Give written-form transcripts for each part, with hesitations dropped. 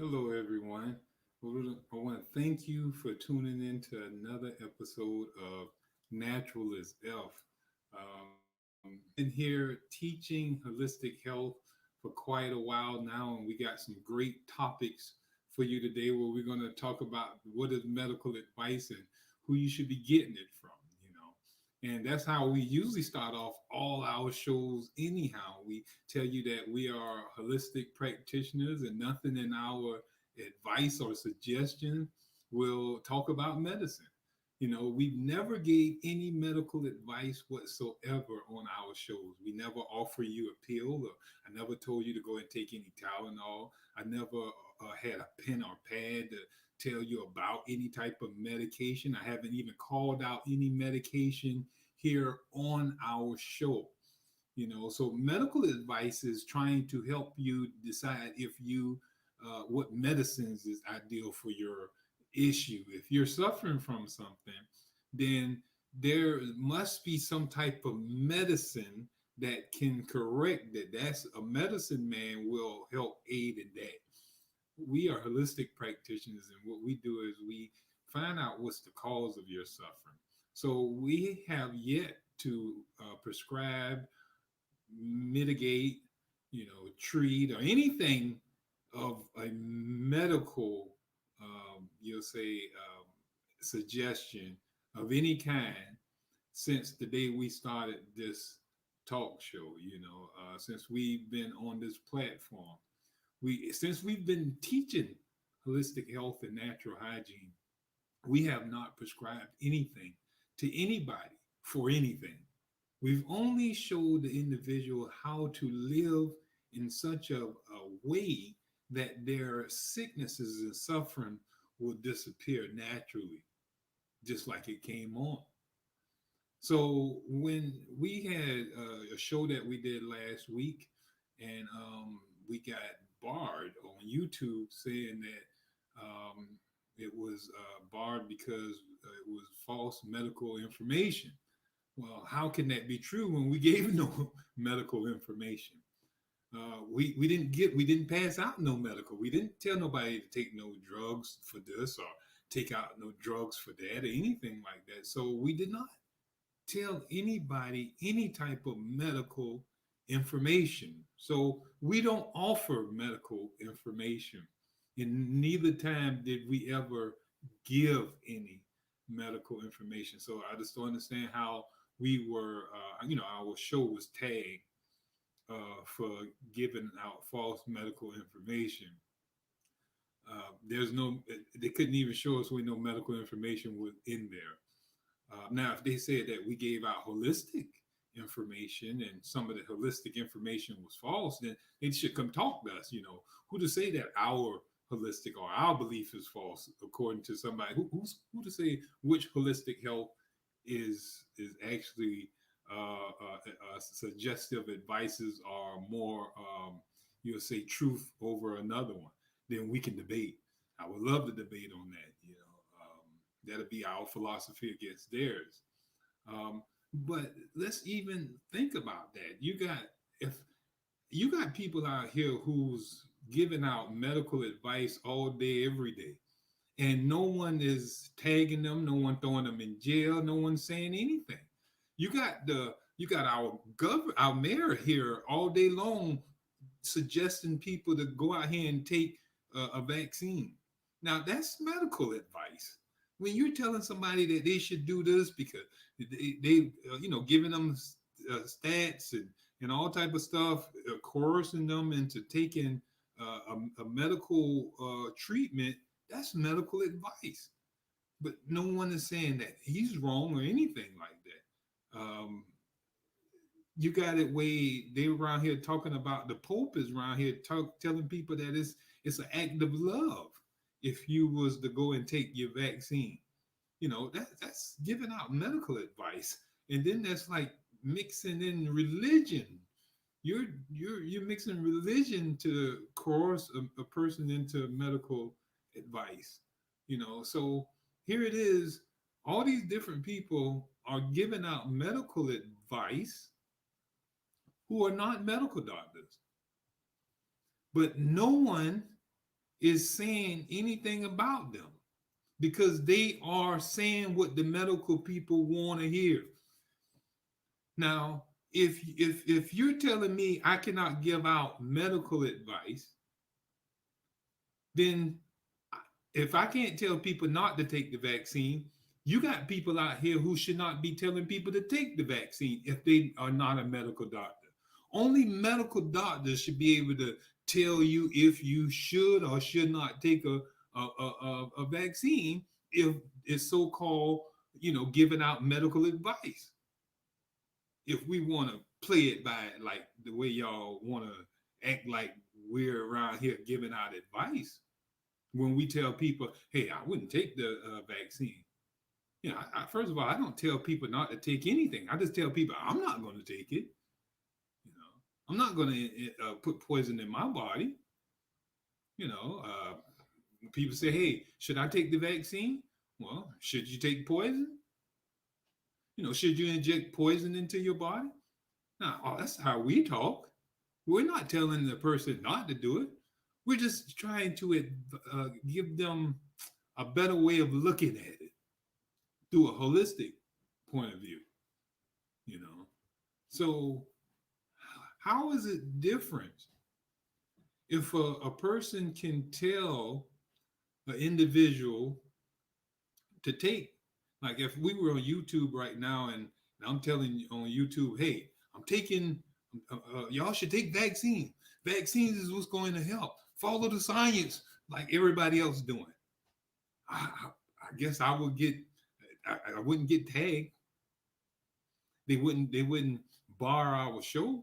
Hello, everyone. I want to thank you for tuning in to another episode of Natural is Elf. We've been here teaching holistic health for quite a while now, and we got some great topics for you today where we're going to talk about what is medical advice and who you should be getting it from, you know. And that's how we usually start off all our shows, anyhow. We tell you that we are holistic practitioners and nothing in our advice or suggestion will talk about medicine. You know, we've never gave any medical advice whatsoever on our shows. We never offer you a pill, or I never told you to go and take any Tylenol. I never had a pen or pad to tell you about any type of medication. I haven't even called out any medication here on our show. You know, so medical advice is trying to help you decide if you what medicines is ideal for your issue. If you're suffering from something, then there must be some type of medicine that can correct that. That's a medicine man will help aid in that. We are holistic practitioners, and what we do is we find out what's the cause of your suffering. So we have yet to prescribe, mitigate, treat, or anything of a medical, you'll say, suggestion of any kind since the day we started this talk show. Since we've been on this platform, since we've been teaching holistic health and natural hygiene, we have not prescribed anything to anybody for anything. We've only showed the individual how to live in such a way that their sicknesses and suffering will disappear naturally, just like it came on. So when we had a show that we did last week, and we got barred on YouTube saying that it was barred because it was false medical information. Well, how can that be true when we gave no medical information? We didn't pass out no medical. We didn't tell nobody to take no drugs for this or take out no drugs for that or anything like that. So we did not tell anybody any type of medical information. So we don't offer medical information. And neither time did we ever give any medical information. So I just don't understand how we were, our show was tagged for giving out false medical information. There's no, they couldn't even show us when no medical information was in there. Now, if they said that we gave out holistic information and some of the holistic information was false, then they should come talk to us. Who to say that our holistic or our belief is false according to somebody? Who to say which holistic health is actually suggestive advices are more, you'll say, truth over another one? Then we can debate. I would love to debate on that. That'll be our philosophy against theirs. But let's even think about that. If you got people out here who's giving out medical advice all day, every day, and no one is tagging them, no one throwing them in jail, no one saying anything. You got our mayor here all day long suggesting people to go out here and take a vaccine. Now that's medical advice. When you're telling somebody that they should do this because they giving them stats and all type of stuff, coercing them into taking a medical treatment, that's medical advice. But no one is saying that he's wrong or anything like that. You got it way they around here talking about the Pope is around here telling people that it's an act of love if you was to go and take your vaccine. That's giving out medical advice, and then that's like mixing in religion. You're mixing religion to coerce a person into medical advice. So here it is. All these different people are giving out medical advice who are not medical doctors, but no one is saying anything about them because they are saying what the medical people want to hear. Now, if you're telling me I cannot give out medical advice, then if I can't tell people not to take the vaccine, you got people out here who should not be telling people to take the vaccine if they are not a medical doctor. Only medical doctors should be able to tell you if you should or should not take a vaccine if it's so-called, giving out medical advice. If we want to play it by like the way y'all want to act like we're around here giving out advice when we tell people, hey, I wouldn't take the vaccine. First of all, I don't tell people not to take anything. I just tell people I'm not going to take it. I'm not going to put poison in my body. You know, uh, People say, hey, should I take the vaccine? Well, should you take poison? Should you inject poison into your body? Now, that's how we talk. We're not telling the person not to do it. We're just trying to give them a better way of looking at it through a holistic point of view, you know. So, how is it different if a person can tell an individual to take, like if we were on YouTube right now and I'm telling you on YouTube, hey, I'm taking, y'all should take vaccine. Vaccines is what's going to help. Follow the science like everybody else doing. I guess I would get, I wouldn't get tagged. They wouldn't bar our show,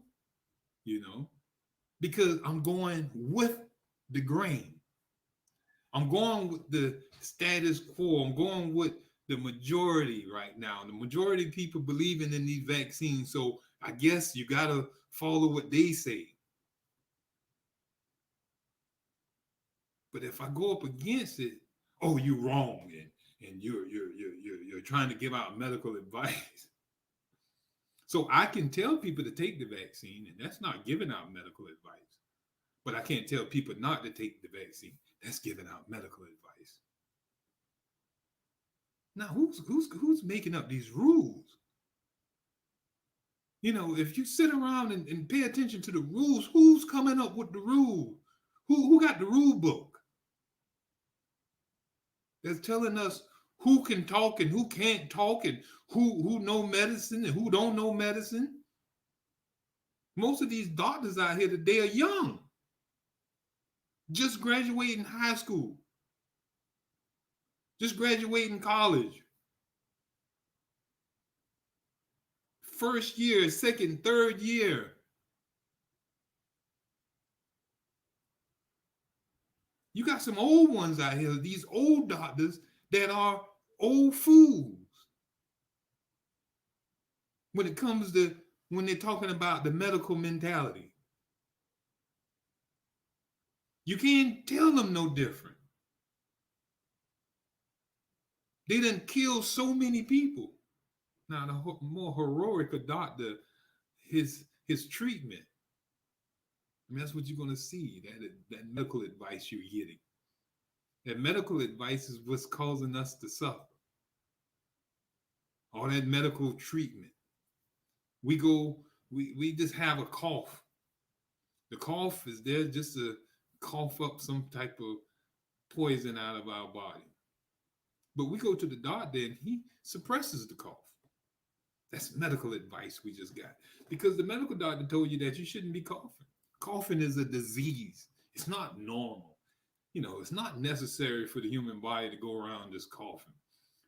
you know, because I'm going with the grain. I'm going with the status quo. I'm going with the majority right now. The majority of people believing in these vaccines. So I guess you gotta follow what they say. But if I go up against it, oh, you're wrong, and you're trying to give out medical advice. So I can tell people to take the vaccine, and that's not giving out medical advice. But I can't tell people not to take the vaccine. That's giving out medical advice. Now, who's making up these rules? If you sit around and pay attention to the rules, who's coming up with the rule? Who got the rule book that's telling us who can talk and who can't talk and who know medicine and who don't know medicine? Most of these doctors out here today are young, just graduating high school, just graduating college. First year, second, third year. You got some old ones out here, these old doctors that are old fools when it comes to when they're talking about the medical mentality. You can't tell them no different. They done killed so many people. Now, the more heroic a doctor, his treatment. I mean, that's what you're going to see, that medical advice you're getting. That medical advice is what's causing us to suffer. All that medical treatment. We just have a cough. The cough is there just to cough up some type of poison out of our body. But we go to the doctor and he suppresses the cough. That's medical advice we just got. Because the medical doctor told you that you shouldn't be coughing. Coughing is a disease. It's not normal. It's not necessary for the human body to go around just coughing.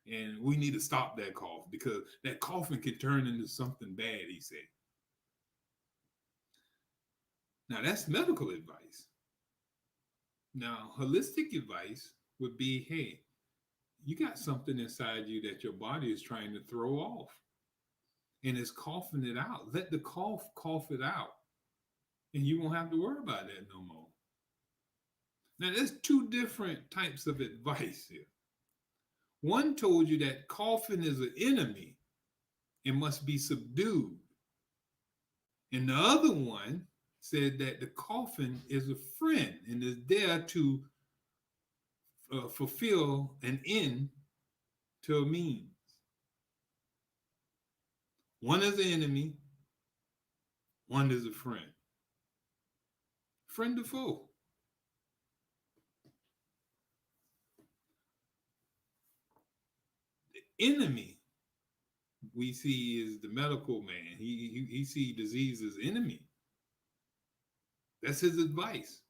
And we need to stop that cough because that coughing can turn into something bad, he said. Now, that's medical advice. Now, holistic advice would be, hey, you got something inside you that your body is trying to throw off and it's coughing it out. Let the cough it out. And you won't have to worry about that no more. Now, there's two different types of advice here. One told you that coughing is an enemy and must be subdued. And the other one said that the coughing is a friend and is there to fulfill an end to a means. One is the enemy, one is a friend. Friend to foe. The enemy we see is the medical man. He see disease as enemy. That's his advice.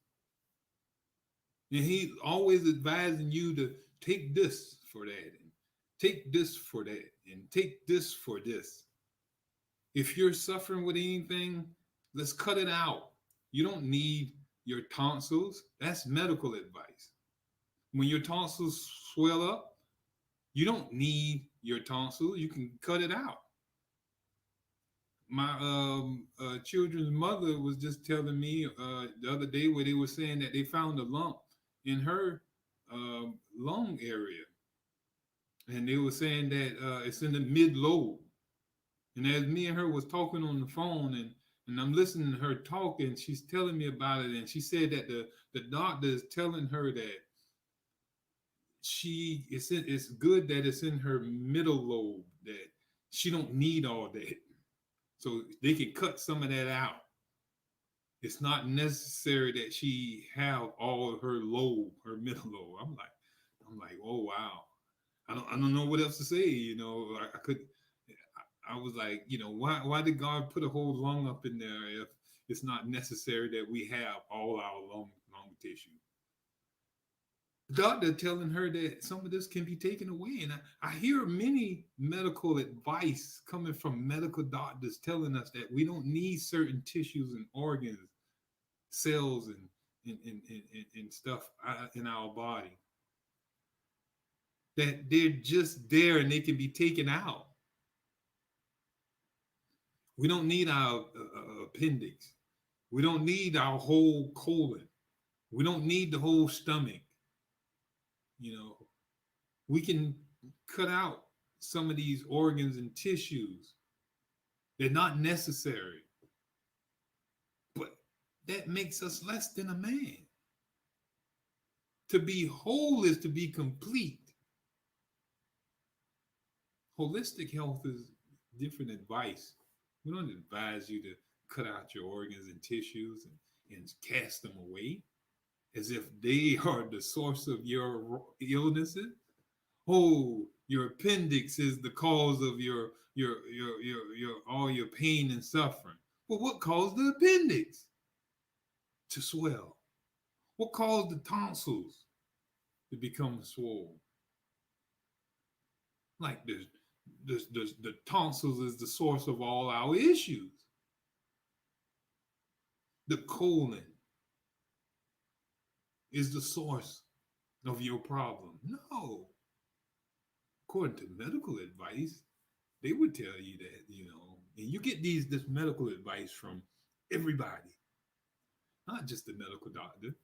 And he's always advising you to take this for that, and take this for that, and take this for this. If you're suffering with anything, let's cut it out. You don't need your tonsils. That's medical advice. When your tonsils swell up, you don't need your tonsils. You can cut it out. My children's mother was just telling me the other day where they were saying that they found a lump in her lung area, and they were saying that it's in the mid lobe. And as me and her was talking on the phone, and I'm listening to her talk, and she's telling me about it, and she said that the doctor is telling her that it's good that it's in her middle lobe, that she don't need all that, so they can cut some of that out. It's not necessary that she have all of her lobe, her middle lobe. I'm like, oh wow. I don't know what else to say. I could. I was like, why did God put a whole lung up in there if it's not necessary that we have all our lung tissue? The doctor telling her that some of this can be taken away. And I hear many medical advice coming from medical doctors telling us that we don't need certain tissues and organs, cells, and stuff in our body. That they're just there and they can be taken out. We don't need our appendix. We don't need our whole colon. We don't need the whole stomach. We can cut out some of these organs and tissues. They're not necessary. But that makes us less than a man. To be whole is to be complete. Holistic health is different advice. We don't advise you to cut out your organs and tissues and cast them away as if they are the source of your illnesses. Oh, your appendix is the cause of your all your pain and suffering. Well, what caused the appendix to swell? What caused the tonsils to become swollen? Like the tonsils is the source of all our issues. The colon is the source of your problem. No. According to medical advice, they would tell you that, and you get this medical advice from everybody, not just the medical doctor.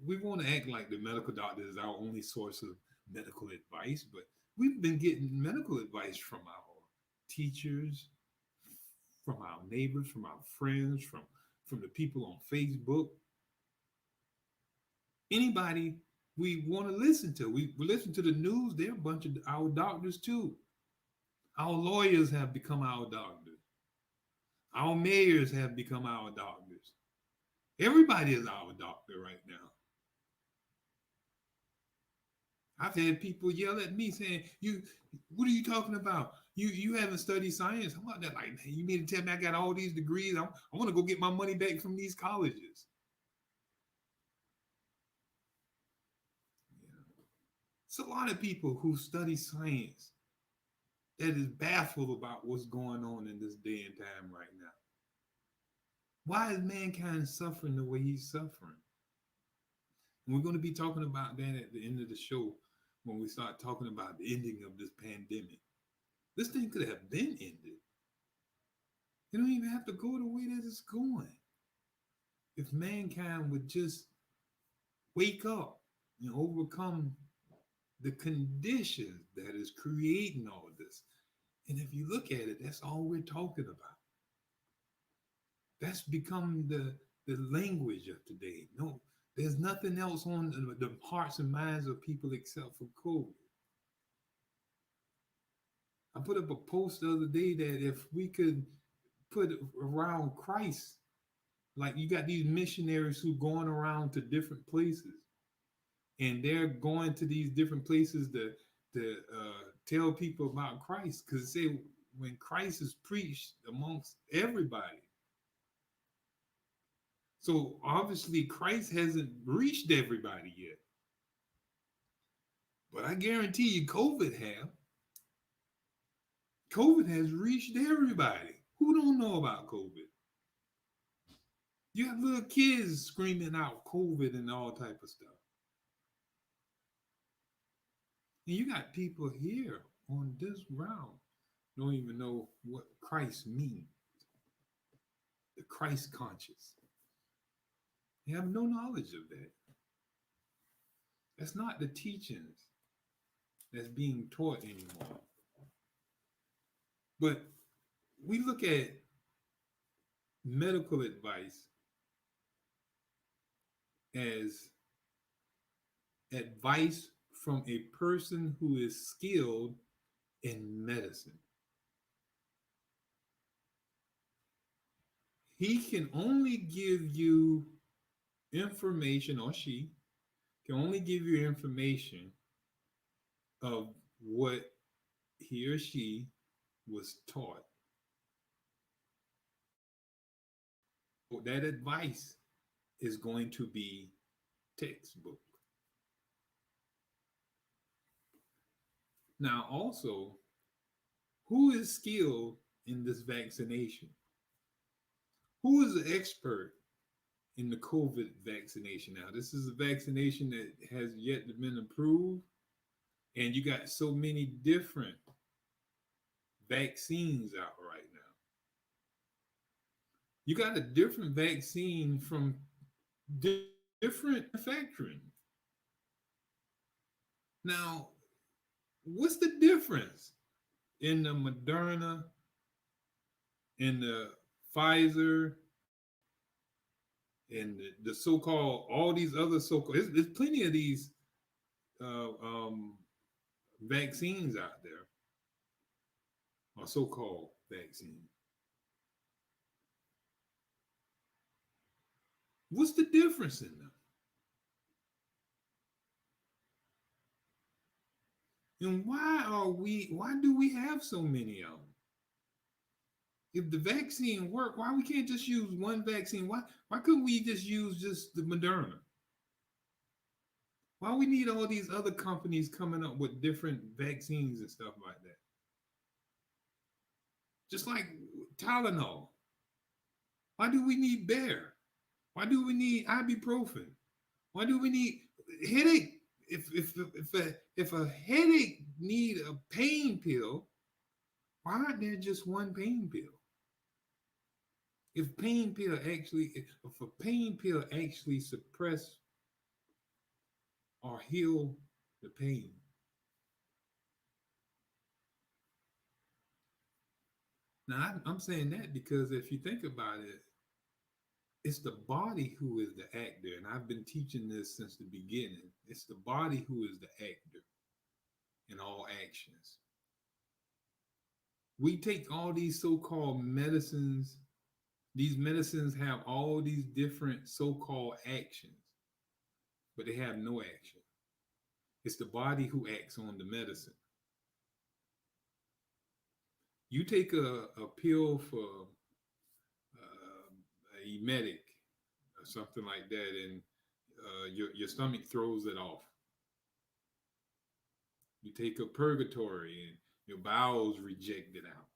We want to act like the medical doctor is our only source of medical advice, but we've been getting medical advice from our teachers, from our neighbors, from our friends, from the people on Facebook. Anybody we want to listen to. We listen to the news. They're a bunch of our doctors too. Our lawyers have become our doctors. Our mayors have become our doctors. Everybody is our doctor right now. I've had people yell at me saying, what are you talking about? You haven't studied science. How about that? Like, man, you mean to tell me I got all these degrees? I want to go get my money back from these colleges. It's a lot of people who study science that is baffled about what's going on in this day and time right now. Why is mankind suffering the way he's suffering? And we're going to be talking about that at the end of the show when we start talking about the ending of this pandemic. This thing could have been ended. You don't even have to go the way that it's going. If mankind would just wake up and overcome the conditions that is creating all of this. And if you look at it, that's all we're talking about. That's become the language of today. No, There's nothing else on the hearts and minds of people except for COVID. I put up a post the other day that if we could put around Christ, like you got these missionaries who going around to different places, and they're going to these different places to tell people about Christ, because say when Christ is preached amongst everybody, so obviously Christ hasn't reached everybody yet. But I guarantee you, COVID has reached everybody. Who don't know about COVID? You have little kids screaming out COVID and all type of stuff. And you got people here on this ground don't even know what Christ means. The Christ conscious. They have no knowledge of that. That's not the teachings that's being taught anymore. But we look at medical advice as advice from a person who is skilled in medicine. He can only give you information, or she can only give you information of what he or she was taught. That advice is going to be textbook. Now, also, who is skilled in this vaccination? Who is an expert in the COVID vaccination? Now, this is a vaccination that has yet to been approved, and you got so many different vaccines out right now. You got a different vaccine from different manufacturing. Now, what's the difference in the Moderna, in the Pfizer, and the so-called, all these other so-called, there's plenty of these vaccines out there, or so-called vaccines. What's the difference in them? And why do we have so many of them? If the vaccine work, why we can't just use one vaccine? Why couldn't we just use just the Moderna? Why we need all these other companies coming up with different vaccines and stuff like that? Just like Tylenol. Why do we need Bayer? Why do we need ibuprofen? Why do we need headache? If a headache need a pain pill, why aren't there just one pain pill? If a pain pill actually suppress or heal the pain. Now I'm saying that because if you think about it, it's the body who is the actor, and I've been teaching this since the beginning. It's the body who is the actor in all actions. We take all these so-called medicines. These medicines have all these different so-called actions, but they have no action. It's the body who acts on the medicine. You take a pill for a emetic or something like that, and your stomach throws it off. You take a purgatory, and your bowels reject it out.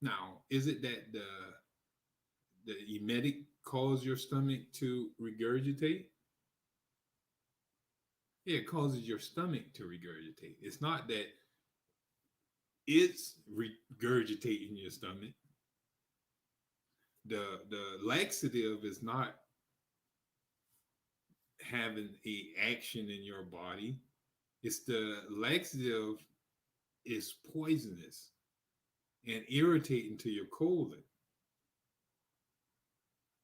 Now, is it that the emetic causes your stomach to regurgitate? Yeah, it causes your stomach to regurgitate. It's not that it's regurgitating your stomach. The laxative is not having a action in your body. It's the laxative is poisonous and irritating to your colon.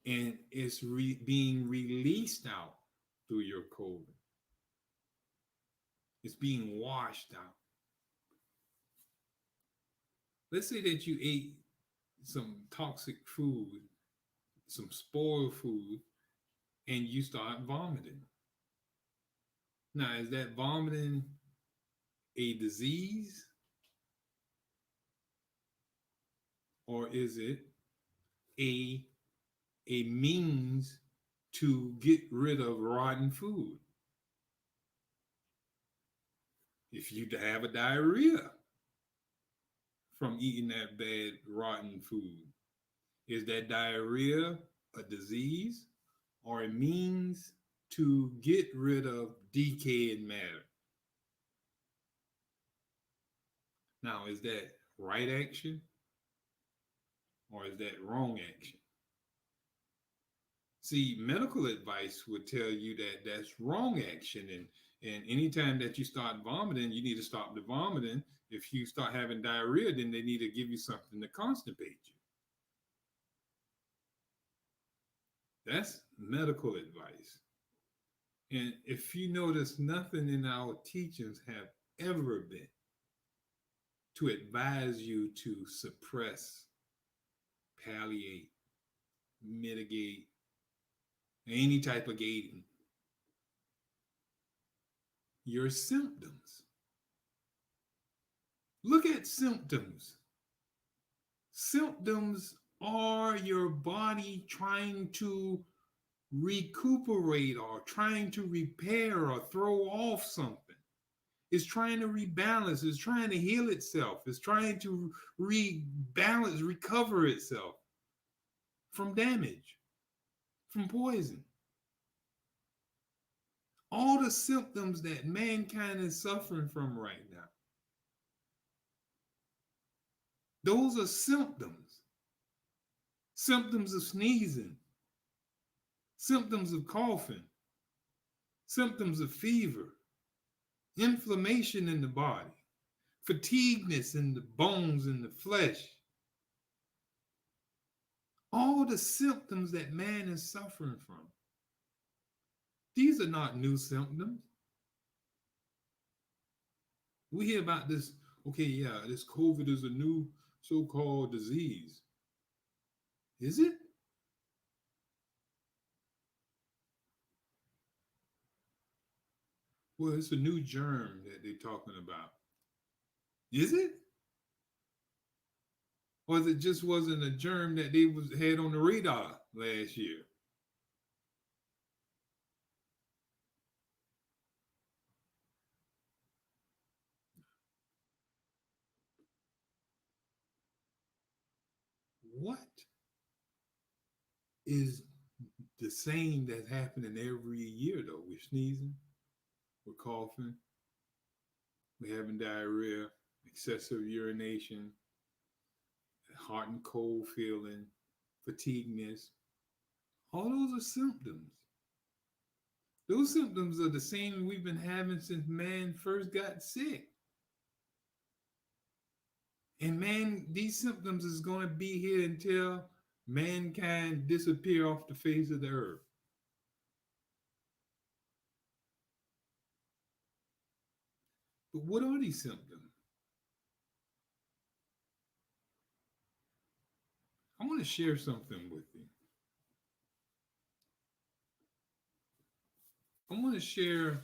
and it's being released out through your colon. It's being washed out. Let's say that you ate some toxic food, some spoiled food, and you start vomiting. Now, is that vomiting a disease, or is it a a means to get rid of rotten food? If you have a diarrhea from eating that bad rotten food, is that diarrhea a disease or a means to get rid of decaying matter? Now, is that right action or is that wrong action? See, medical advice would tell you that that's wrong action, and anytime that you start vomiting, you need to stop the vomiting. If you start having diarrhea, then they need to give you something to constipate you. That's medical advice. And if you notice, nothing in our teachings have ever been to advise you to suppress, palliate, mitigate, any type of gating your symptoms. Look at symptoms. Symptoms are your body trying to recuperate or trying to repair or throw off something. It's trying to rebalance, it's trying to heal itself, it's trying to rebalance, recover itself from damage, from poison. All the symptoms that mankind is suffering from right now, those are symptoms. Symptoms of sneezing, symptoms of coughing, symptoms of fever, inflammation in the body, fatigueness in the bones and the flesh. All the symptoms that man is suffering from. These are not new symptoms. We hear about this, okay, yeah, this COVID is a new so-called disease. Is it? Well, it's a new germ that they're talking about. Is it? Or it just wasn't a germ that they had on the radar last year? What is the same that's happening every year though? We're sneezing, we're coughing, we're having diarrhea, excessive urination, hot and cold feeling, fatigueness. All those are symptoms. Those symptoms are the same we've been having since man first got sick. And man, these symptoms is going to be here until mankind disappear off the face of the earth. But what are these symptoms? I want to share something with you. I want to share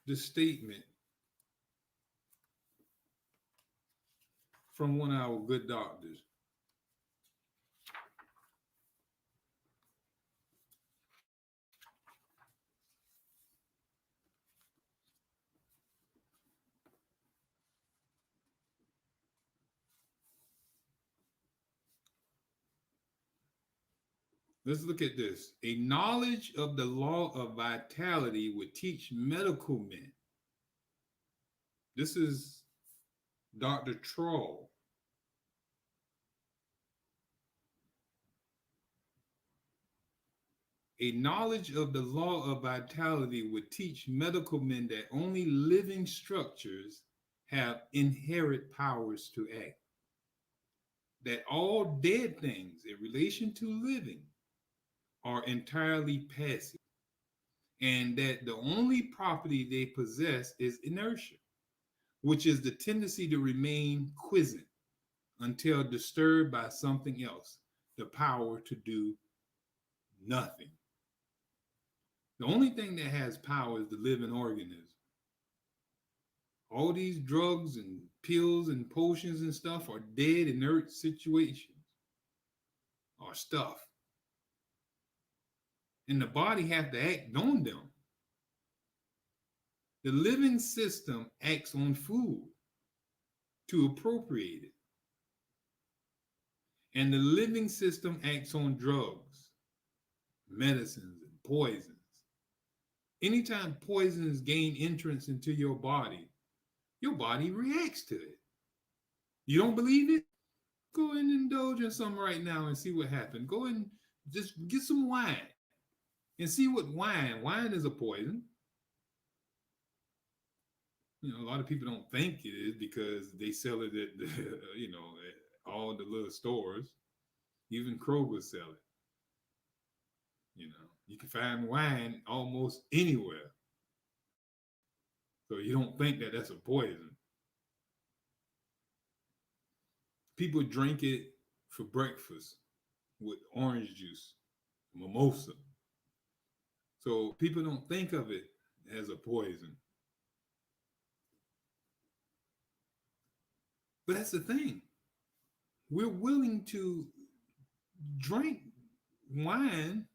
the statement from one of our good doctors. Let's look at this. A knowledge of the law of vitality would teach medical men. This is Dr. Troll. A knowledge of the law of vitality would teach medical men that only living structures have inherent powers to act. That all dead things in relation to living are entirely passive, and that the only property they possess is inertia, which is the tendency to remain quiescent until disturbed by something else, the power to do nothing. The only thing that has power is the living organism. All these drugs and pills and potions and stuff are dead, inert situations or stuff. And the body has to act on them. The living system acts on food to appropriate it. And the living system acts on drugs, medicines, and poisons. Anytime poisons gain entrance into your body reacts to it. You don't believe it? Go and indulge in some right now and see what happens. Go and just get some wine and see what wine is a poison. You know, a lot of people don't think it is because they sell it at the, at all the little stores. Even Kroger sell it. You know, you can find wine almost anywhere. So you don't think that that's a poison. People drink it for breakfast with orange juice, mimosa. So people don't think of it as a poison. But that's the thing. We're willing to drink wine,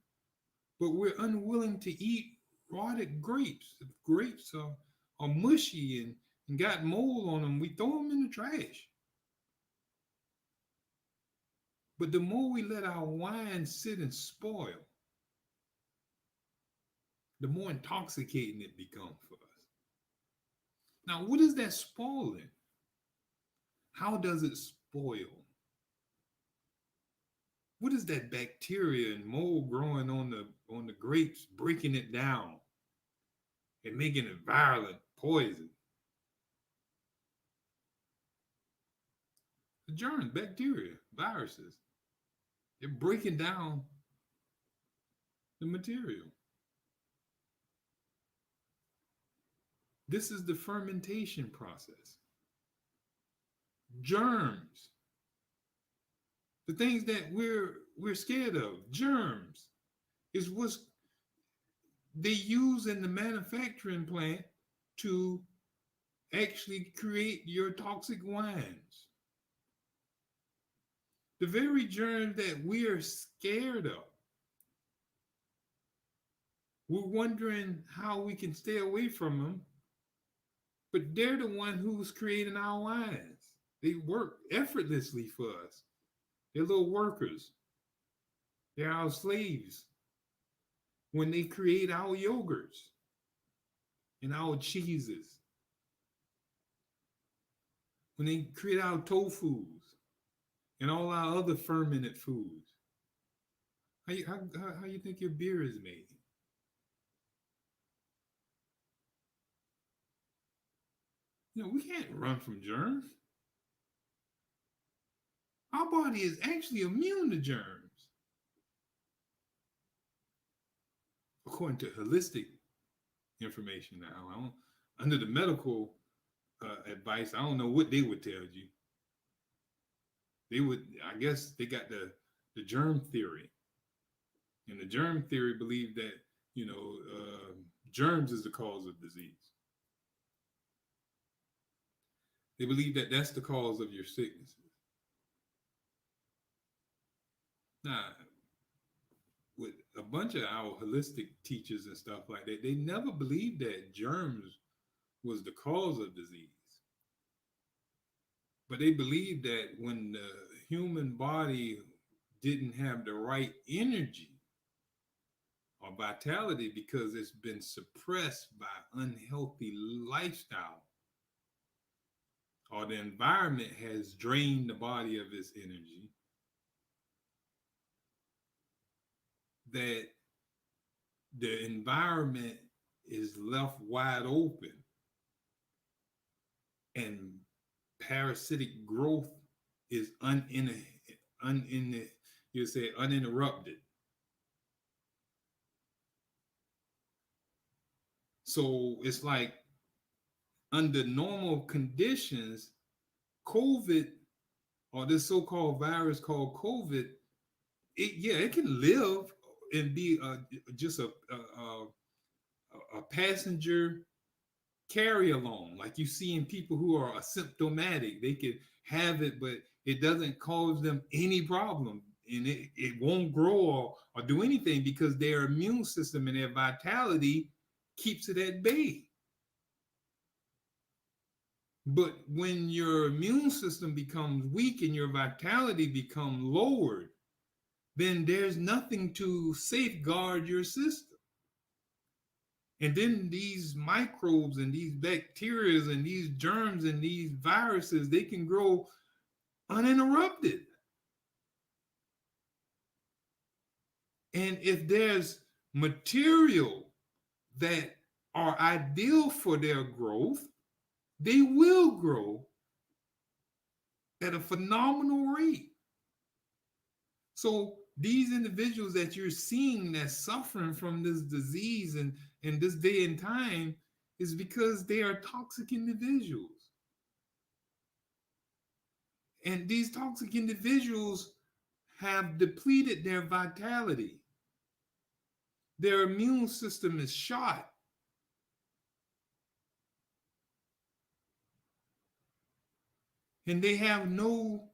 but we're unwilling to eat rotted grapes. If grapes are mushy and got mold on them, we throw them in the trash. But the more we let our wine sit and spoil, the more intoxicating it becomes for us. Now, what is that spoiling? How does it spoil? What is that bacteria and mold growing on the grapes, breaking it down and making it violent poison? The germs, bacteria, viruses, they're breaking down the material. This is the fermentation process. Germs, the things that we're scared of, germs, is what they use in the manufacturing plant to actually create your toxic wines. The very germs that we are scared of. We're wondering how we can stay away from them, but they're the one who's creating our wines. They work effortlessly for us. They're little workers. They're our slaves. When they create our yogurts and our cheeses, when they create our tofus and all our other fermented foods, how you think your beer is made? You know, we can't run from germs. Our body is actually immune to germs. According to holistic information now, under the medical advice, I don't know what they would tell you. They would, I guess they got the germ theory. And the germ theory believed that, germs is the cause of disease. They believe that that's the cause of your sicknesses. Now, with a bunch of our holistic teachers and stuff like that, they never believed that germs was the cause of disease. But they believed that when the human body didn't have the right energy or vitality because it's been suppressed by unhealthy lifestyle, or the environment has drained the body of its energy, that the environment is left wide open and parasitic growth is uninterrupted. So it's like under normal conditions, COVID or this so-called virus called COVID, it can live and be just a passenger carry along, like you see in people who are asymptomatic. They could have it, but it doesn't cause them any problem. And it won't grow or do anything because their immune system and their vitality keeps it at bay. But when your immune system becomes weak and your vitality becomes lowered, then there's nothing to safeguard your system. And then these microbes and these bacteria and these germs and these viruses, they can grow uninterrupted. And if there's material that are ideal for their growth, they will grow at a phenomenal rate. So these individuals that you're seeing that's suffering from this disease and in this day and time is because they are toxic individuals. And these toxic individuals have depleted their vitality. Their immune system is shot. And they have no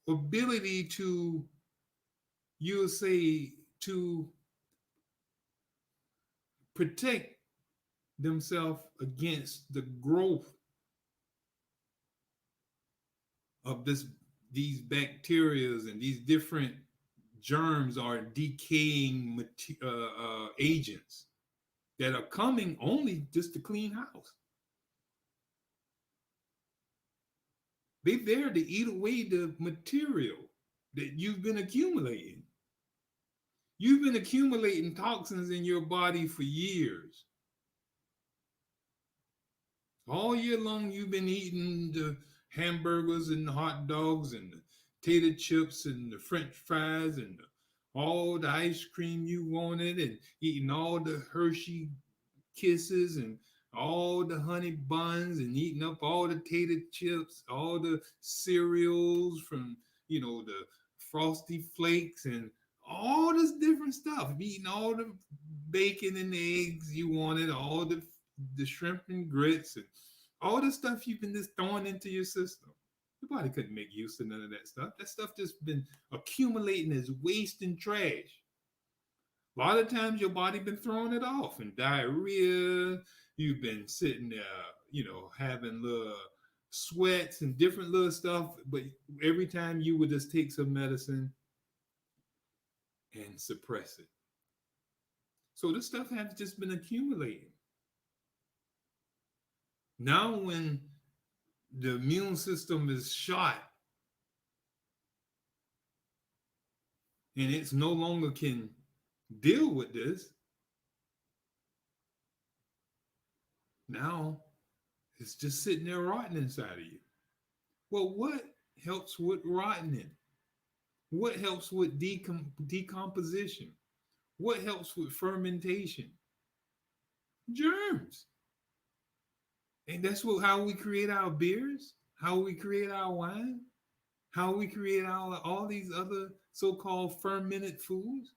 ability to, you'll say, to protect themselves against the growth of these bacterias and these different germs or decaying agents that are coming only just to clean house. They're there to eat away the material that you've been accumulating. You've been accumulating toxins in your body for years. All year long, you've been eating the hamburgers and the hot dogs and the tater chips and the French fries and all the ice cream you wanted and eating all the Hershey kisses and all the honey buns and eating up all the tater chips, all the cereals from, the Frosty Flakes and all this different stuff, eating all the bacon and eggs you wanted, all the shrimp and grits and all the stuff you've been just throwing into your system. Your body couldn't make use of none of that stuff. That stuff just been accumulating as waste and trash. A lot of times your body been throwing it off and diarrhea. You've been sitting there, having little sweats and different little stuff. But every time you would just take some medicine and suppress it. So this stuff has just been accumulating. Now when the immune system is shot and it's no longer can deal with this, now it's just sitting there rotting inside of you. Well, what helps with rotting? What helps with decomposition? What helps with fermentation? Germs. And that's how we create our beers, how we create our wine, how we create all these other so-called fermented foods.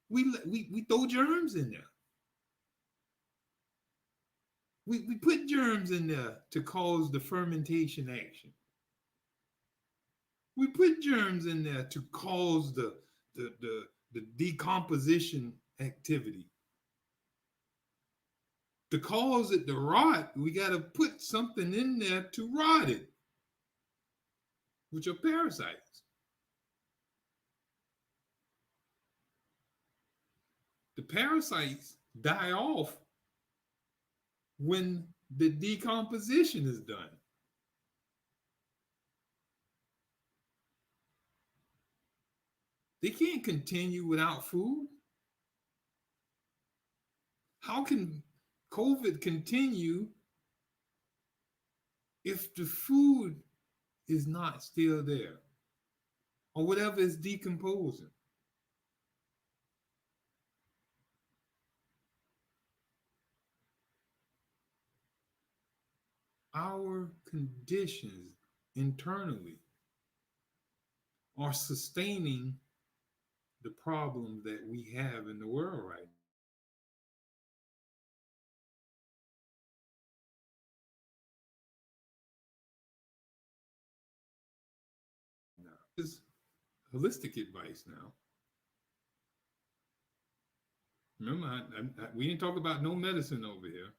We throw germs in there. We put germs in there to cause the fermentation action. We put germs in there to cause the decomposition activity. To cause it to rot, we got to put something in there to rot it, which are parasites. The parasites die off when the decomposition is done. They can't continue without food. How can COVID continue if the food is not still there or whatever is decomposing? our conditions internally are sustaining the problem that we have in the world right now. This is holistic advice now. Remember, we didn't talk about no medicine over here.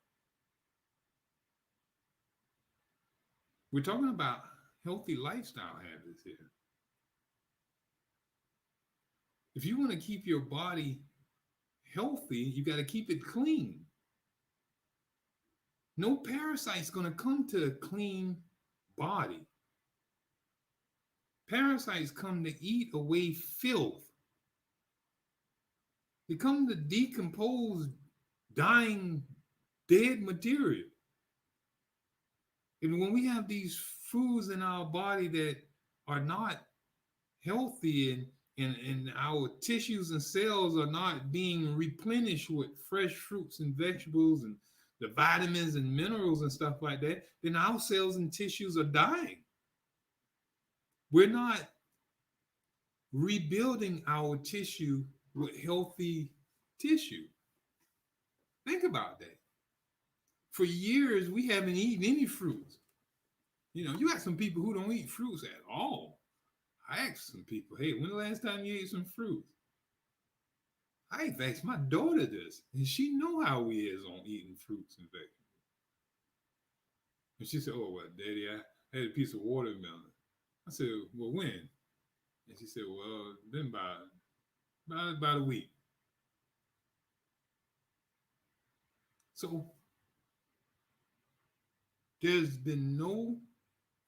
We're talking about healthy lifestyle habits here. If you want to keep your body healthy, you got to keep it clean. No parasite's going to come to a clean body. Parasites come to eat away filth. They come to decompose dying, dead material. And when we have these foods in our body that are not healthy and our tissues and cells are not being replenished with fresh fruits and vegetables and the vitamins and minerals and stuff like that, then our cells and tissues are dying. We're not rebuilding our tissue with healthy tissue. Think about that. For years, we haven't eaten any fruits. You know, you got some people who don't eat fruits at all. I asked some people, hey, when the last time you ate some fruits? I asked my daughter this, and she know how we is on eating fruits and vegetables. And she said, oh, well, Daddy, I had a piece of watermelon. I said, well, when? And she said, well, been about a week. So there's been no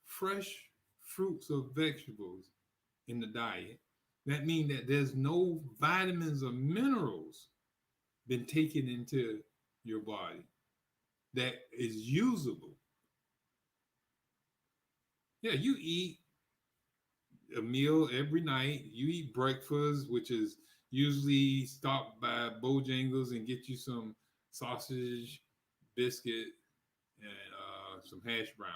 fresh fruits or vegetables in the diet. That means that there's no vitamins or minerals been taken into your body that is usable. Yeah, you eat a meal every night. You eat breakfast, which is usually stop by Bojangles and get you some sausage, biscuit, and some hash brown.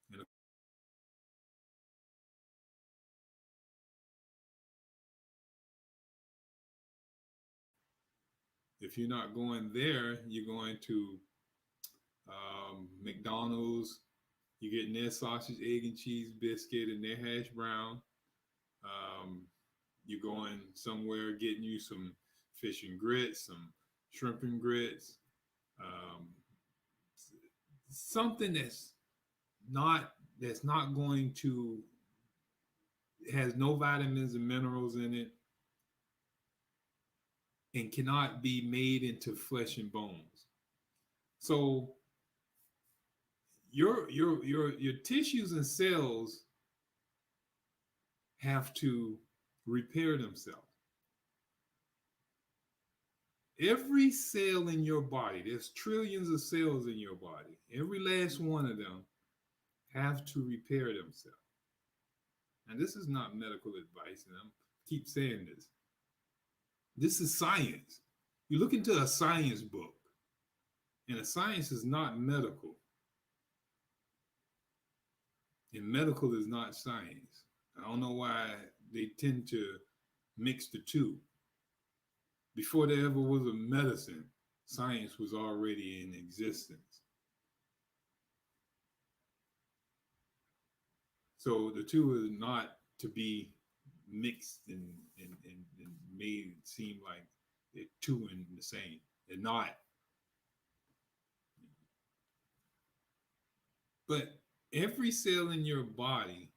And if you're not going there, you're going to McDonald's. You're getting their sausage, egg, and cheese biscuit and their hash brown. Um, you're going somewhere getting you some fish and grits, some shrimp and grits, um, something that's not going to has no vitamins and minerals in it and cannot be made into flesh and bones. So your tissues and cells have to repair themselves. Every cell in your body, there's trillions of cells in your body. Every last one of them have to repair themselves. And this is not medical advice, and I keep saying this. This is science. You look into a science book, and a science is not medical, and medical is not science. I don't know why they tend to mix the two. Before there ever was a medicine, science was already in existence. So the two is not to be mixed and made seem like they're two and the same. They're not. But every cell in your body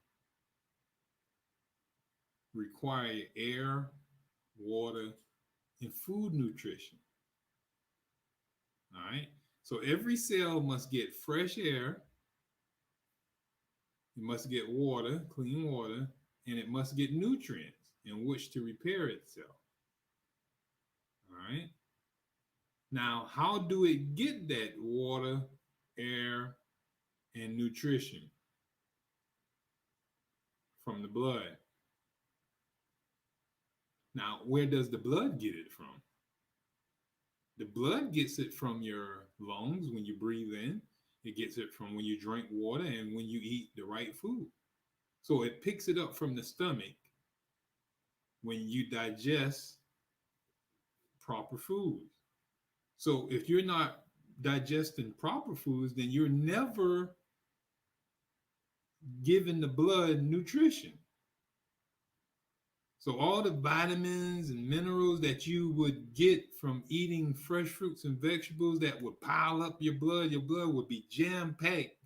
require air, water, and food nutrition. All right. So every cell must get fresh air, it must get water, clean water, and it must get nutrients in which to repair itself. All right. Now, how do it get that water, air, and nutrition from the blood? Now, where does the blood get it from? The blood gets it from your lungs when you breathe in. It gets it from when you drink water and when you eat the right food. So it picks it up from the stomach when you digest proper foods. So if you're not digesting proper foods, then you're never giving the blood nutrition. So all the vitamins and minerals that you would get from eating fresh fruits and vegetables that would pile up your blood would be jam packed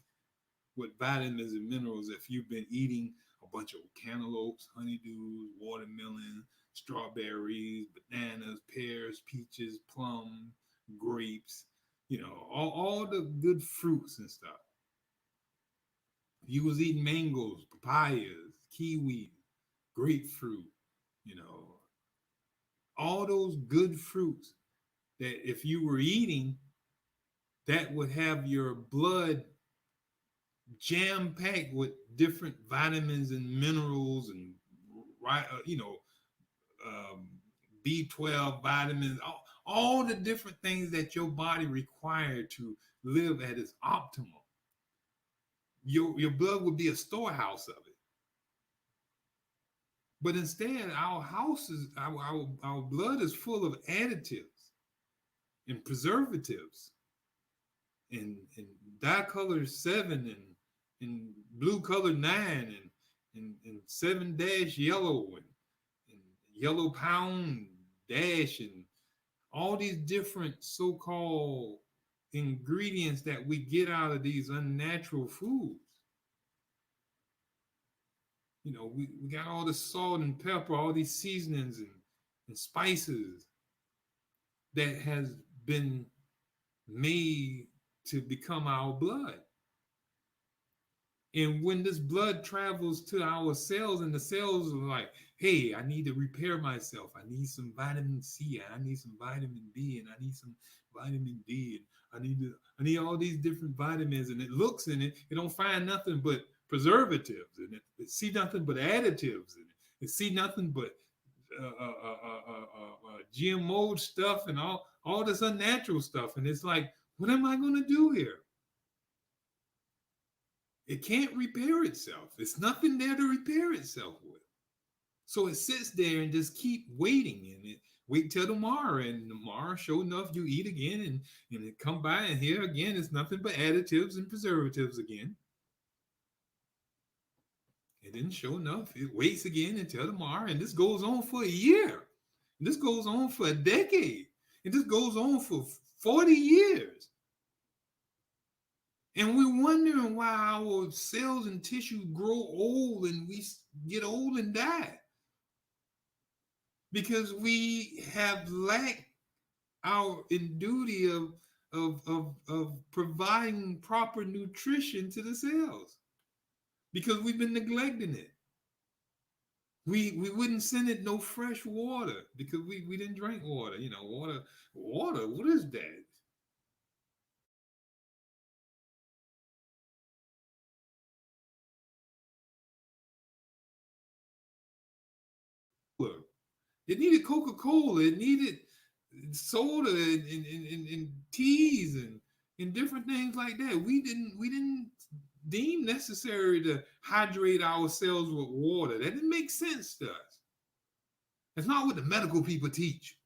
with vitamins and minerals if you've been eating a bunch of cantaloupes, honeydews, watermelon, strawberries, bananas, pears, peaches, plum, grapes, all the good fruits and stuff. You was eating mangoes, papayas, kiwi, grapefruit, you know, all those good fruits that if you were eating, that would have your blood jam packed with different vitamins and minerals and right, um, B12 vitamins, all the different things that your body required to live at its optimal. Your blood would be a storehouse of it. But instead, our house is our blood is full of additives and preservatives and dye color 7 and blue color 9 and 7 dash yellow and yellow pound dash and all these different so-called ingredients that we get out of these unnatural foods. We got all the salt and pepper, all these seasonings and spices that has been made to become our blood. And when this blood travels to our cells, and the cells are like, hey, I need to repair myself. I need some vitamin C, I need some vitamin B, and I need some vitamin D, and I need all these different vitamins. And it looks in it, it don't find nothing but preservatives in it. It see nothing but additives in it. It see nothing but GMO stuff and all this unnatural stuff. And it's like, what am I going to do here? It can't repair itself. It's nothing there to repair itself with. So it sits there and just keep waiting and it wait till tomorrow. And tomorrow, sure enough, you eat again and it come by and here again, it's nothing but additives and preservatives again. And then sure enough, it waits again until tomorrow. And this goes on for a year. And this goes on for a decade. And this goes on for 40 years. And we're wondering why our cells and tissue grow old and we get old and die. Because we have lacked our in duty of providing proper nutrition to the cells. Because we've been neglecting it. We wouldn't send it no fresh water because we didn't drink water. Water, what is that? It needed Coca-Cola. It needed soda and teas and different things like that. We didn't deem necessary to hydrate ourselves with water. That didn't make sense to us. It's not what the medical people teach.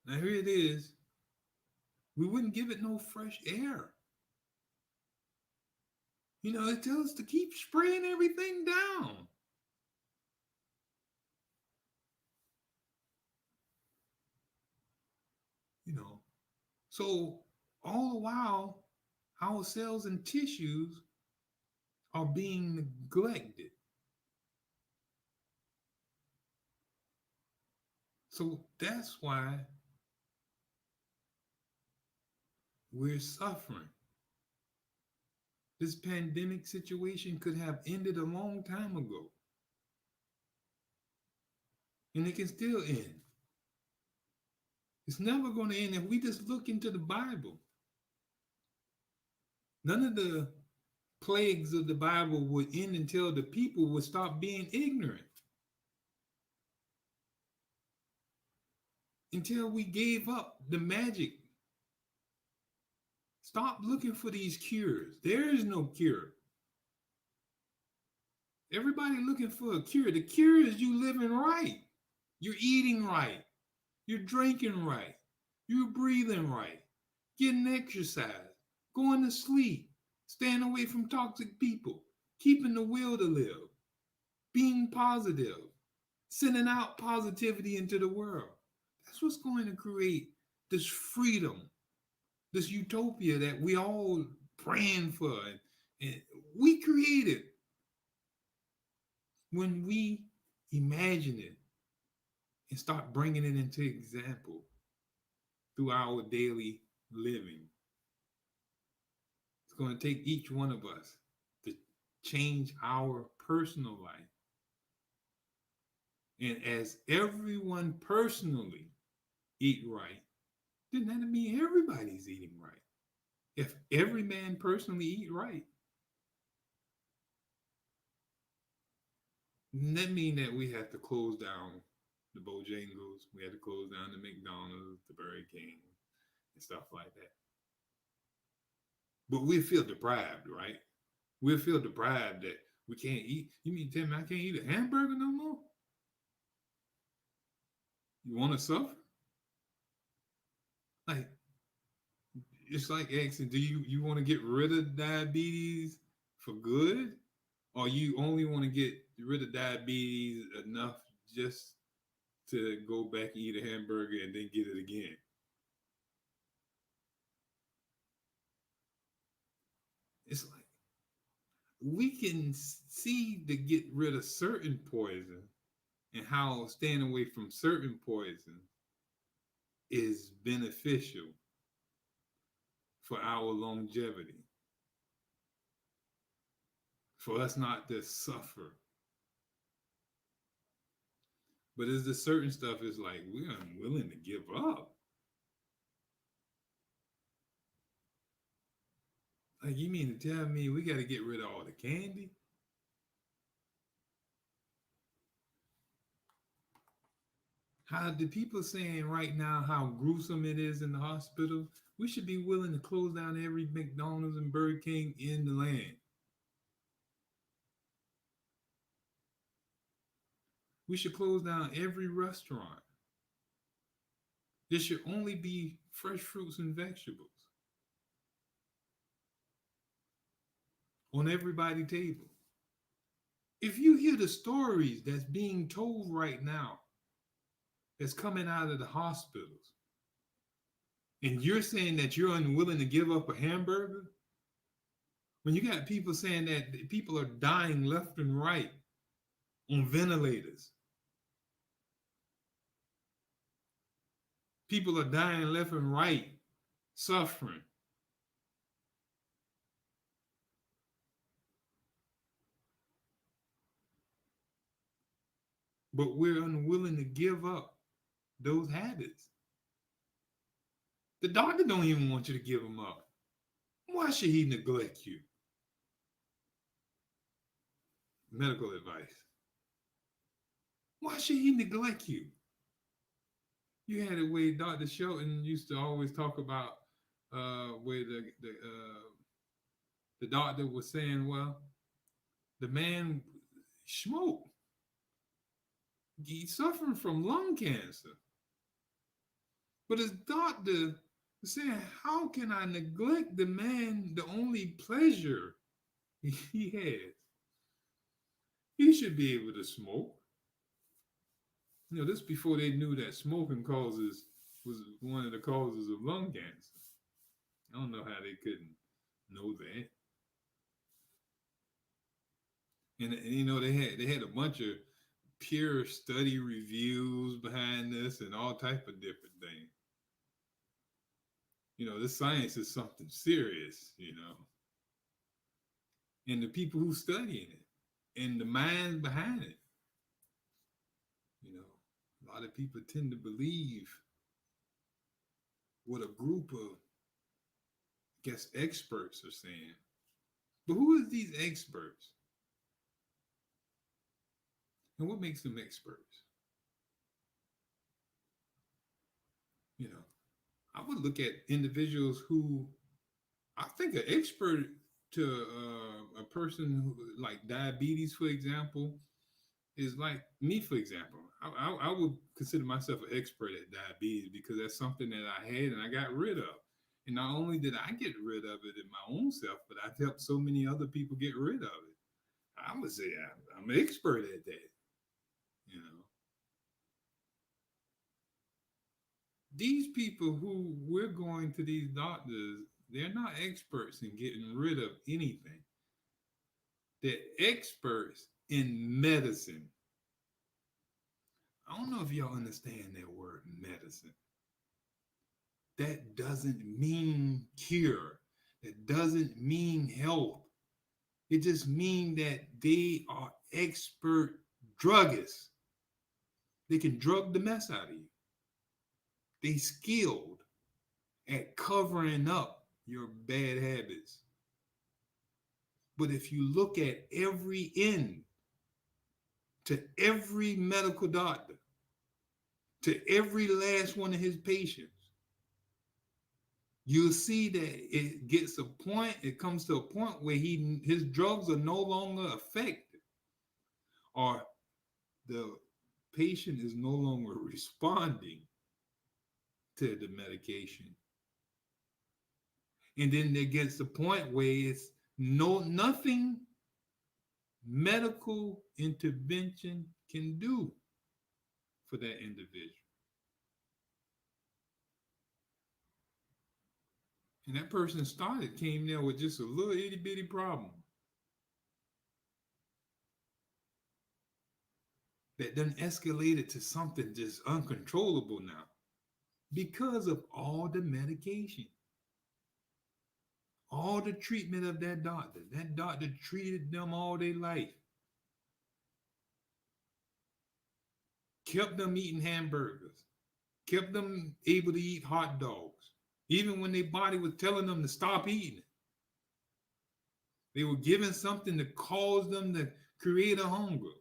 Now here it is. We wouldn't give it no fresh air. It tells us to keep spraying everything down. you know. So all the while, our cells and tissues are being neglected. So that's why we're suffering. This pandemic situation could have ended a long time ago. and it can still end. It's never going to end if we just look into the Bible. None of the plagues of the Bible would end until the people would stop being ignorant. Until we gave up the magic. Stop looking for these cures. There is no cure. Everybody looking for a cure. The cure is you living right. You're eating right. You're drinking right. You're breathing right. Getting exercise. Going to sleep. Staying away from toxic people. Keeping the will to live. Being positive. Sending out positivity into the world. That's what's going to create this freedom, this utopia that we all praying for. And we create it when we imagine it and start bringing it into example through our daily living. It's going to take each one of us to change our personal life. And as everyone personally eat right, then that means everybody's eating right. If every man personally eat right, that means that we have to close down the Bojangles, we had to close down the McDonald's, the Burger King, and stuff like that. But we feel deprived, right? We feel deprived that we can't eat. You mean to tell me I can't eat a hamburger no more? You want to suffer? Like, it's like asking, do you want to get rid of diabetes for good? Or you only want to get rid of diabetes enough just to go back and eat a hamburger and then get it again? It's like we can see to get rid of certain poison and how staying away from certain poison is beneficial for our longevity, for us not to suffer. But is the certain stuff is like we're unwilling to give up. Like you mean to tell me we got to get rid of all the candy? How the people saying right now how gruesome it is in the hospital? We should be willing to close down every McDonald's and Burger King in the land. We should close down every restaurant. There should only be fresh fruits and vegetables on everybody's table. If you hear the stories that's being told right now, that's coming out of the hospitals, and you're saying that you're unwilling to give up a hamburger, when you got people saying that people are dying left and right on ventilators, people are dying left and right, suffering. But we're unwilling to give up those habits. The doctor don't even want you to give them up. Why should he neglect you? Medical advice. Why should he neglect you? You had it where Dr. Shelton used to always talk about where the doctor was saying, well, the man smoked. He's suffering from lung cancer. But his doctor was saying, how can I neglect the man, the only pleasure he has? He should be able to smoke. You know, this before they knew that smoking was one of the causes of lung cancer. I don't know how they couldn't know that. And you know, they had a bunch of peer study reviews behind this and all type of different things. You know, this science is something serious, you know. And the people who studying it and the minds behind it, you know. A lot of people tend to believe what a group of, I guess, experts are saying. But who are these experts? And what makes them experts? You know, I would look at individuals who I think an expert to a person who, like diabetes, for example, is like me, for example. I would consider myself an expert at diabetes because that's something that I had and I got rid of. And not only did I get rid of it in my own self, but I've helped so many other people get rid of it. I would say I'm an expert at that. You know, these people who we're going to these doctors, they're not experts in getting rid of anything. They're experts in medicine. I don't know if y'all understand that word medicine. That doesn't mean cure. That doesn't mean health. It just means that they are expert druggists. They can drug the mess out of you. They skilled at covering up your bad habits. But if you look at every end to every medical doctor, to every last one of his patients, you'll see that it gets a point, it comes to a point where his drugs are no longer effective, or the patient is no longer responding to the medication. And then there gets a point where it's nothing medical intervention can do for that individual. And that person came there with just a little itty bitty problem that then escalated to something just uncontrollable now because of all the medication, all the treatment of that doctor. That doctor treated them all their life, kept them eating hamburgers, kept them able to eat hot dogs, even when their body was telling them to stop eating it. They were given something to cause them to create a hunger.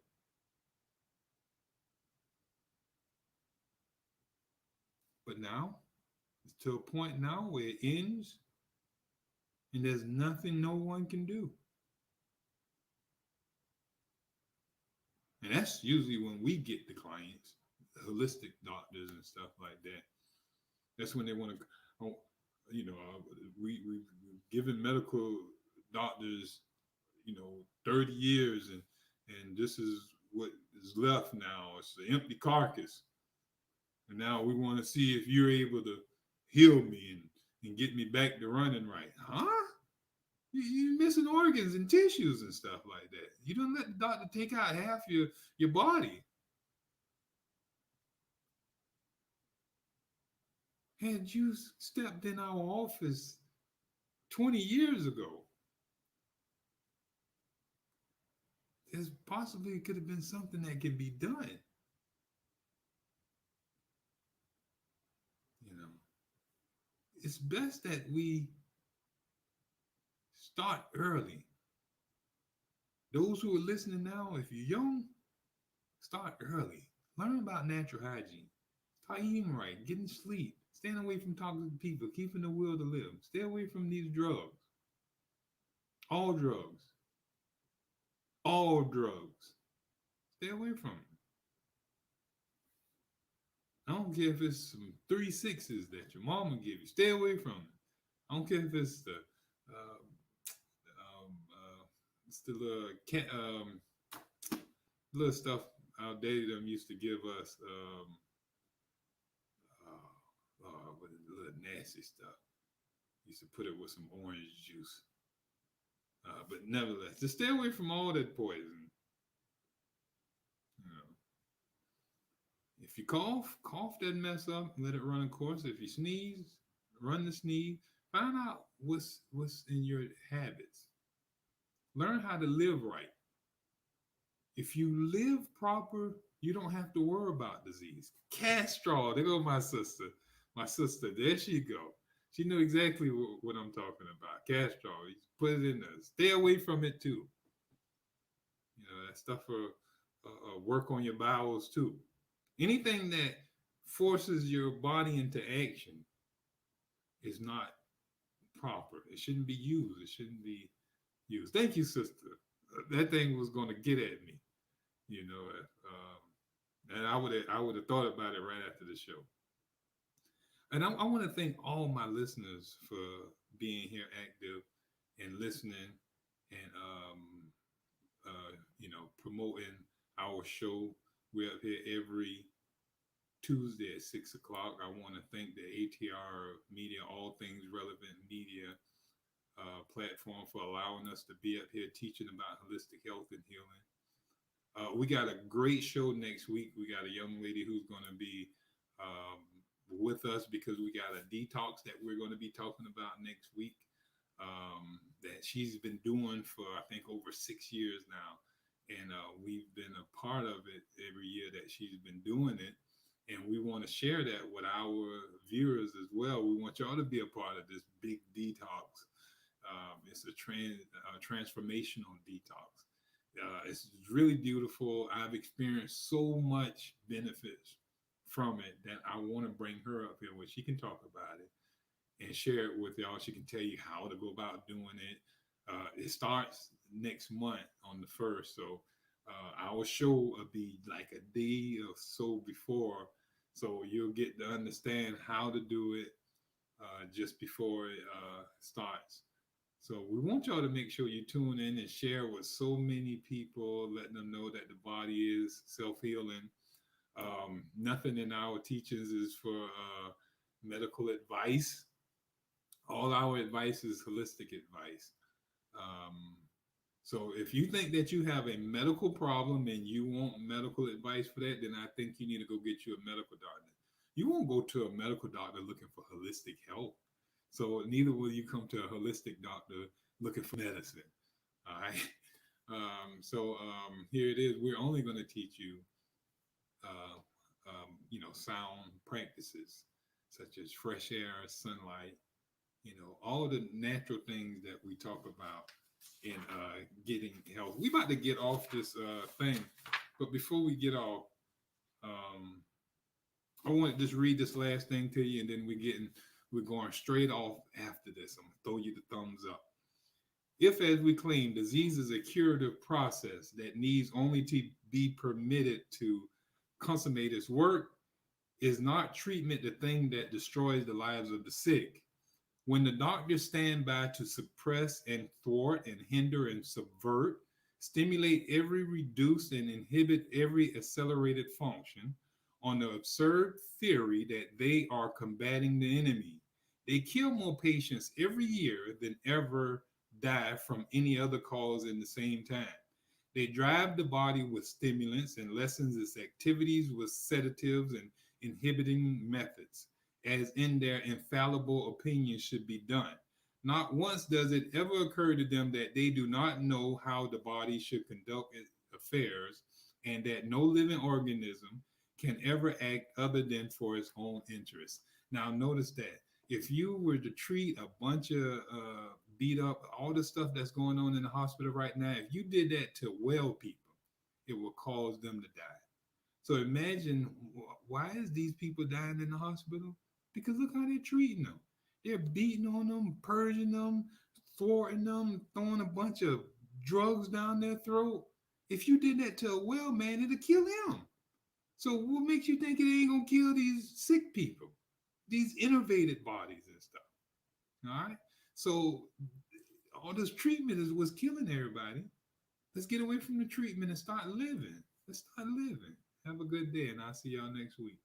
But now, it's to a point now where it ends and there's nothing no one can do. And that's usually when we get the clients, the holistic doctors and stuff like that. That's when they want to, oh, we've given medical doctors, 30 years, and this is what is left now. It's the empty carcass. And now we want to see if you're able to heal me and get me back to running right. Huh? You're missing organs and tissues and stuff like that. You don't let the doctor take out half your body. Had you stepped in our office 20 years ago, there's possibly could have been something that could be done. You know, it's best that we start early. Those who are listening now, if you're young, start early. Learn about natural hygiene. Start eating right, getting sleep, staying away from toxic people, keeping the will to live. Stay away from these drugs. All drugs. All drugs. Stay away from them. I don't care if it's some 3 6s that your mama give you. Stay away from it. I don't care if it's the it's the little stuff our daddy them used to give us. With the little nasty stuff. Used to put it with some orange juice. But nevertheless, just stay away from all that poison. You know, if you cough that mess up, let it run a course. If you sneeze, run the sneeze. Find out what's in your habits. Learn how to live right. If you live proper, You don't have to worry about disease. Castrol, there go my sister. My sister, there she go. She knew exactly what I'm talking about. Castrol, you put it in there. Stay away from it too. You know, that stuff for work on your bowels too. Anything that forces your body into action is not proper. It shouldn't be used. It shouldn't be used. Thank you, sister. That thing was going to get at me, you know, and I would have thought about it right after the show. And I want to thank all my listeners for being here active and listening and promoting our show. We're up here every Tuesday at 6 o'clock. I want to thank the ATR Media, All Things Relevant Media platform for allowing us to be up here teaching about holistic health and healing. We got a great show next week. We got a young lady who's going to be um, with us because we got a detox that we're going to be talking about next week that she's been doing for, I think, over 6 years now. And we've been a part of it every year that she's been doing it. And we want to share that with our viewers as well. We want y'all to be a part of this big detox. It's a transformational detox. It's really beautiful. I've experienced so much benefits from it that I want to bring her up here where she can talk about it and share it with y'all. She can tell you how to go about doing it. It starts next month on the 1st. So our show will be like a day or so before. So you'll get to understand how to do it just before it starts. So we want y'all to make sure you tune in and share with so many people, letting them know that the body is self-healing. Nothing in our teachings is for medical advice. All our advice is holistic advice. Um, so if you think that you have a medical problem and you want medical advice for that, then I think you need to go get you a medical doctor. You won't go to a medical doctor looking for holistic health. So neither will you come to a holistic doctor looking for medicine. All right. Here it is. We're only going to teach you, sound practices such as fresh air, sunlight, all the natural things that we talk about in getting health. We about to get off this thing, but before we get off, I want to just read this last thing to you, and then we're going straight off after this. I'm gonna throw you the thumbs up. If, as we claim, disease is a curative process that needs only to be permitted to consummate its work, is not treatment the thing that destroys the lives of the sick? When the doctors stand by to suppress and thwart and hinder and subvert, stimulate every reduced and inhibit every accelerated function on the absurd theory that they are combating the enemy, they kill more patients every year than ever die from any other cause in the same time. They drive the body with stimulants and lessens its activities with sedatives and inhibiting methods, as in their infallible opinion should be done. Not once does it ever occur to them that they do not know how the body should conduct its affairs, and that no living organism can ever act other than for its own interest. Now, notice that if you were to treat a bunch of beat up, all the stuff that's going on in the hospital right now, if you did that to well people, it will cause them to die. So imagine, why is these people dying in the hospital? Because look how they're treating them. They're beating on them, purging them, thwarting them, throwing a bunch of drugs down their throat. If you did that to a well man, it'd kill him. So what makes you think it ain't gonna kill these sick people, these innervated bodies and stuff? All right. So all this treatment is what's killing everybody. Let's get away from the treatment and start living. Let's start living. Have a good day, and I'll see y'all next week.